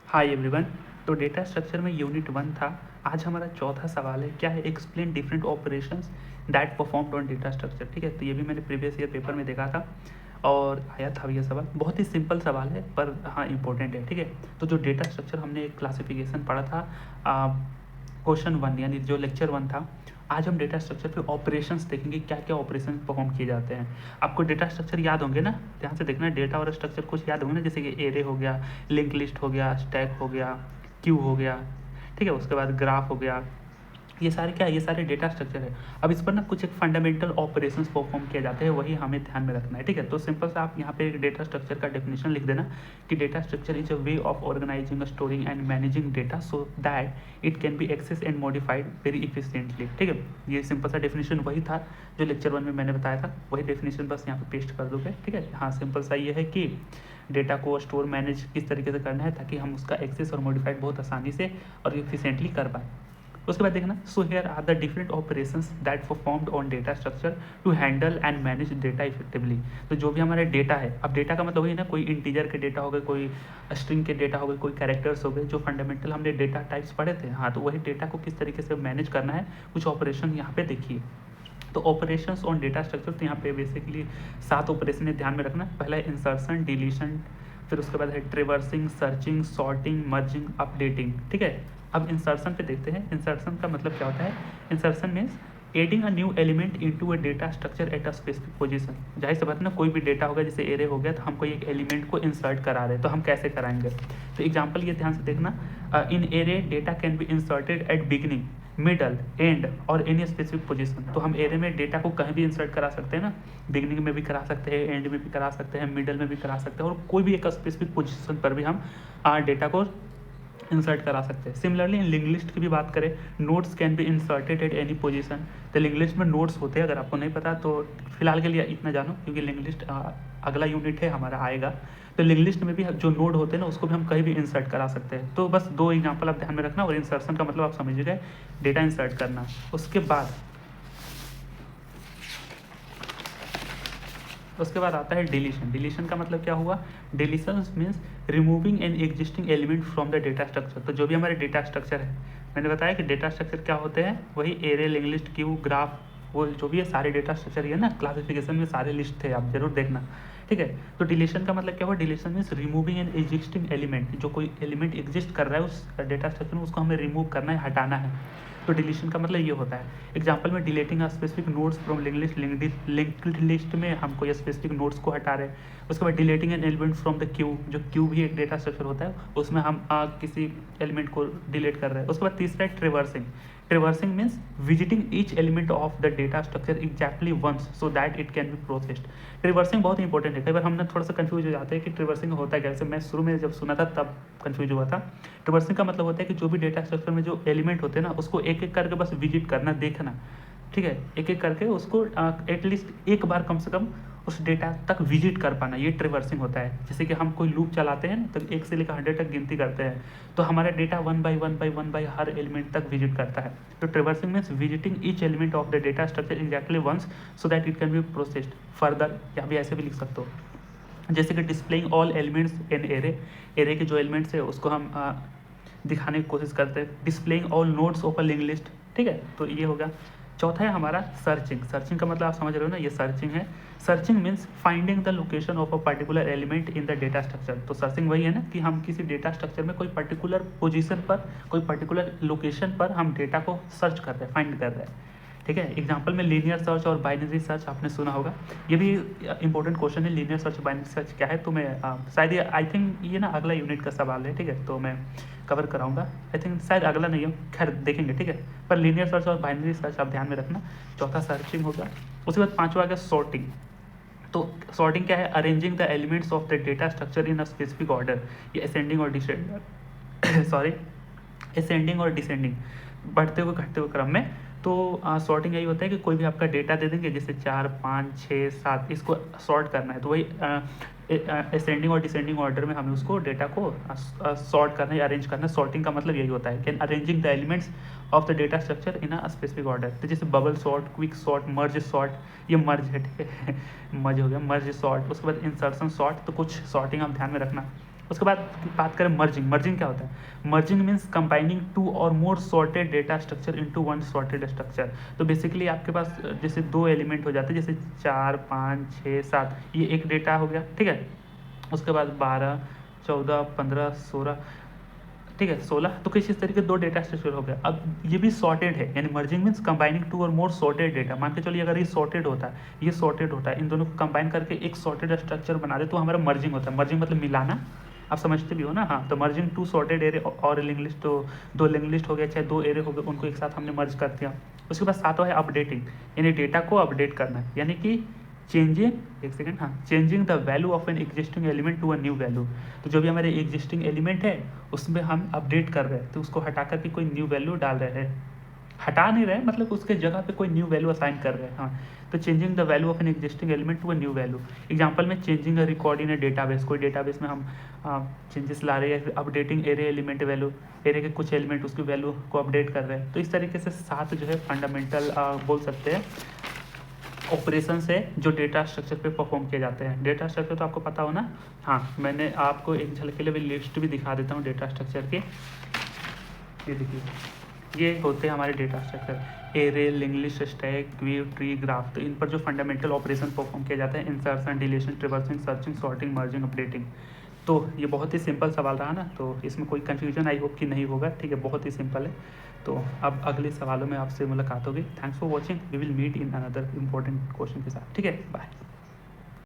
Hi everyone. तो data structure में unit 1 था। आज हमारा चौथा सवाल है, क्या है, explain different operations that performed on data structure. ठीक है, तो ये भी मैंने प्रीवियस ईयर पेपर में देखा था और आया था ये सवाल। बहुत ही सिंपल सवाल है पर हाँ इंपॉर्टेंट है। ठीक है, तो जो डेटा स्ट्रक्चर हमने एक क्लासिफिकेशन पढ़ा था क्वेश्चन 1 यानी जो लेक्चर 1 था, आज हम डेटा स्ट्रक्चर पे ऑपरेशंस देखेंगे, क्या क्या ऑपरेशन परफॉर्म किए जाते हैं। आपको डेटा स्ट्रक्चर याद होंगे ना, ध्यान से देखना, डेटा और स्ट्रक्चर कुछ याद होंगे ना, जैसे कि एरे हो गया, लिंक लिस्ट हो गया, स्टैक हो गया, क्यू हो गया, ठीक है, उसके बाद ग्राफ हो गया। ये सारे क्या है, ये सारे डेटा स्ट्रक्चर है। अब इस पर ना कुछ एक फंडामेंटल ऑपरेशंस परफॉर्म किए जाते हैं, वही हमें ध्यान में रखना है। ठीक है, तो सिंपल सा आप यहाँ पे एक डेटा स्ट्रक्चर का डेफिनेशन लिख देना कि data structure is a way of organizing, storing and managing data so that it can be access and modified very efficiently. ठीक है, ये सिंपल सा डेफिनेशन वही था जो लेक्चर 1 में मैंने बताया था, वही डेफिनेशन बस यहाँ पे पेस्ट कर दोगे। ठीक है, हाँ सिंपल सा ये है कि डेटा को स्टोर मैनेज किस तरीके से करना है ताकि हम उसका एक्सेस और मॉडिफाइड बहुत आसानी से और इफिशिएंटली कर पाएँ। उसके बाद देखना, so here are the different operations that performed on data structure to handle and manage data effectively. तो जो भी हमारा डेटा है, अब डेटा का मतलब वही ना, कोई इंटीजर के डेटा हो गए, कोई स्ट्रिंग के डेटा हो गए, कोई कैरेक्टर्स हो गए, जो फंडामेंटल हमने डेटा टाइप्स पढ़े थे। हाँ, तो वही डेटा को किस तरीके से मैनेज करना है, कुछ ऑपरेशन यहाँ पे देखिए। तो ऑपरेशंस ऑन डेटा स्ट्रक्चर, तो यहाँ पे बेसिकली 7 ऑपरेशन है, ध्यान में रखना। पहला है इंसर्शन, डिलीशन, फिर उसके बाद है ट्रिवर्सिंग, सर्चिंग, सॉर्टिंग, मर्जिंग, अपडेटिंग। ठीक है, अब इंसर्शन पे देखते हैं। इंसर्शन का मतलब क्या होता है? Insertion means adding a new element into a data structure at a specific position. जाहिर सी बात ना, कोई भी डेटा होगा, जैसे एरे हो गया, तो हम कोई एक एलिमेंट को इंसर्ट करा रहे हैं, तो हम कैसे कराएंगे? तो एग्जांपल ये ध्यान से देखना, in array data can be inserted at beginning, middle, end और एनी स्पेसिफिक पोजीशन। तो हम एरे में डेटा को कहीं भी इंसर्ट करा सकते हैं ना, बिगनिंग में भी करा सकते हैं, एंड में भी करा सकते हैं, मिडल में भी करा सकते हैं, और कोई भी एक स्पेसिफिक पोजीशन पर भी हम डेटा को इंसर्ट करा सकते हैं। सिमिलरली लिंक लिस्ट की भी बात करें, notes can be inserted at any position. तो लिंक लिस्ट में नोट्स होते हैं, अगर आपको नहीं पता तो फिलहाल के लिए इतना जानो, क्योंकि लिंक लिस्ट अगला यूनिट है हमारा आएगा। तो लिंक लिस्ट में भी जो नोड होते हैं ना, उसको भी हम कहीं भी इंसर्ट करा सकते हैं। तो बस 2 एग्जांपल आप ध्यान में रखना, और इंसर्शन का मतलब आप समझ गए, डेटा इंसर्ट करना। उसके बाद आता है डिलीशन। डिलीशन का मतलब क्या हुआ? Deletion means removing N existing element from the data structure. तो जो भी हमारे डेटा स्ट्रक्चर है, मैंने बताया कि डेटा स्ट्रक्चर क्या होते हैं, वही array, link list, Q, graph, वो जो भी है सारे डेटा स्ट्रक्चर ही है ना, क्लासिफिकेशन में सारे लिस्ट थे, आप जरूर देखना। ठीक है, तो डिलीशन का मतलब क्या हुआ? Deletion means removing N existing element. जो कोई एलिमेंट एग्जिस्ट कर रहा है उस डेटा स्ट्रक्चर में, उसको हमें रिमूव करना है, हटाना है। तो डिलीशन का मतलब ये होता है। एग्जाम्पल में deleting specific notes from link list, link list में हमको ये स्पेसिफिक नोट्स को हटा रहे हैं। उसके बाद deleting an element from the Q, जो क्यू भी एक डेटा स्ट्रक्चर होता है, उसमें हम किसी एलिमेंट को डिलीट कर रहे हैं। उसके बाद तीसरा है traversing. Traversing means visiting each element of the data structure exactly once so that it can be processed. Traversing बहुत इंपॉर्टेंट है, कई बार हम ना थोड़ा सा कंफ्यूज हो जाते हैं कि ट्रिवर्सिंग होता है कैसे। मैं शुरू में जब सुना था तब कंफ्यूज हुआ था। ट्रिवर्सिंग का मतलब होता है कि जो भी डेटा स्ट्रक्चर में जो एलिमेंट होते हैं ना, उसको एक एक करके बस विजिट करना, देखना। ठीक है, एक एक करके उसको एटलीस्ट एक बार कम से कम उस डेटा तक विजिट कर पाना, ये ट्रिवर्सिंग होता है। जैसे कि हम कोई लूप चलाते हैं ना, तो 1 से लेकर 100 तक गिनती करते हैं, तो हमारा डेटा 1 बाई 1 बाई 1 बाई हर एलिमेंट तक विजिट करता है। तो traversing means visiting each element of the data structure exactly once so that it can be processed further. या भी ऐसे भी लिख सकते हो, जैसे कि displaying all elements in array. Array के जो एलिमेंट्स है उसको हम दिखाने की कोशिश करते हैं। Displaying all nodes of a link list. ठीक है, तो ये हो गया। चौथा है हमारा सर्चिंग। सर्चिंग का मतलब आप समझ रहे हो ना, ये सर्चिंग है। Searching means finding the location of a particular element in the data structure. तो सर्चिंग वही है ना कि हम किसी डेटा स्ट्रक्चर में कोई पर्टिकुलर पोजीशन पर, कोई पर्टिकुलर लोकेशन पर हम डेटा को सर्च कर रहे हैं, फाइंड कर रहे हैं। ठीक है, एग्जाम्पल में लीनियर सर्च और बाइनरी सर्च आपने सुना होगा। ये भी इंपॉर्टेंट क्वेश्चन है, लीनियर सर्च, बाइनरी सर्च क्या है। तो मैं शायद ये, आई थिंक ये ना अगला यूनिट का सवाल है। ठीक है, तो मैं कवर कराऊंगा, आई थिंक शायद अगला नहीं हो, खैर देखेंगे। ठीक है, पर लीनियर सर्च और बाइनरी सर्च आप ध्यान में रखना। चौथा सर्चिंग होगा। उसके बाद पांचवा आ गया सॉर्टिंग। तो सॉर्टिंग क्या है? Arranging the elements of the data structure in a specific order. ये असेंडिंग और डिसेंडिंग सॉरी असेंडिंग और डिसेंडिंग, बढ़ते हुए घटते हुए क्रम में। तो सॉर्टिंग यही होता है कि कोई भी आपका डेटा दे देंगे, जैसे 4, 5, 6, 7, इसको सॉर्ट करना है, तो वही असेंडिंग और डिसेंडिंग ऑर्डर में हमें उसको डेटा को सॉर्ट करना है, अरेंज करना है। सॉर्टिंग का मतलब यही होता है कि arranging the elements of the data structure in a specific order. तो जैसे bubble sort, quick sort, merge sort, ये मर्ज है। ठीक है, मर्ज हो गया, मर्ज सॉर्ट। उसके बाद इंसर्शन सॉर्ट। तो कुछ सॉर्टिंग आप ध्यान में रखना। उसके बाद बात करें मर्जिंग। मर्जिंग क्या होता है? मर्जिंग मीन्स कंबाइनिंग टू और more sorted data structure into one sorted structure. तो बेसिकली आपके पास जैसे दो एलिमेंट हो जाते हैं, जैसे 4 5 6 7, ये एक डेटा हो गया, ठीक है। उसके बाद 12 14 15 16, ठीक है 16, तो किसी तरीके दो डेटा स्ट्रक्चर हो गया। अब ये भी सॉर्टेड है, यानी मर्जिंग मीन्स कंबाइनिंग टू और मोर सॉर्टेड डेटा। मान के चलिए अगर ये सॉर्टेड होता है, ये सॉर्टेड होता है, इन दोनों को कंबाइन करके एक सॉर्टेड स्ट्रक्चर बना दे तो हमारा मर्जिंग होता है। मर्जिंग मतलब मिलाना, आप समझते भी हो ना। हाँ, तो मर्जिंग टू सॉर्टेड एरे और लिंक लिस्ट, तो दो लिंक लिस्ट हो गया चाहे दो एरे हो गए, उनको एक साथ हमने मर्ज कर दिया। उसके बाद सातवां है अपडेटिंग, यानी डेटा को अपडेट करना, यानी कि चेंजिंग, एक सेकेंड, हाँ, changing the value of an existing element to a new value. तो जो भी हमारे एग्जिस्टिंग एलिमेंट है उसमें हम अपडेट कर रहे हैं, तो उसको हटा करके कोई न्यू वैल्यू डाल रहे हैं, हटा नहीं रहे मतलब उसके जगह पे कोई न्यू वैल्यू असाइन कर रहे हैं। हाँ, तो changing the value of an existing element to a new value. Example में changing a record in a database, कोई डेटाबेस में हम चेंजेस ला रहे हैं, updating array element value, array के कुछ एलिमेंट उसकी वैल्यू को अपडेट कर रहे हैं। तो इस तरीके से 7 जो है फंडामेंटल बोल सकते हैं ऑपरेशंस है जो डेटा स्ट्रक्चर पे परफॉर्म किए जाते हैं। डेटा स्ट्रक्चर तो आपको पता हो ना। हाँ, मैंने आपको एक झलक के लिए भी लिस्ट भी दिखा देता हूँ डेटा स्ट्रक्चर के। ये देखिए, ये होते हैं हमारे data structure, array, link list, stack, Q, tree, graph. तो इन पर जो फंडामेंटल ऑपरेशन परफॉर्म किए जाते हैं, insertion, deletion, traversing, searching, sorting, merging, updating. तो ये बहुत ही सिंपल सवाल रहा ना, तो इसमें कोई कन्फ्यूजन आई होप कि नहीं होगा, ठीक है, बहुत ही सिंपल है। तो अब अगले सवालों में आपसे मुलाकात होगी। Thanks for watching, we will meet in another important question के साथ, ठीक है, बाय।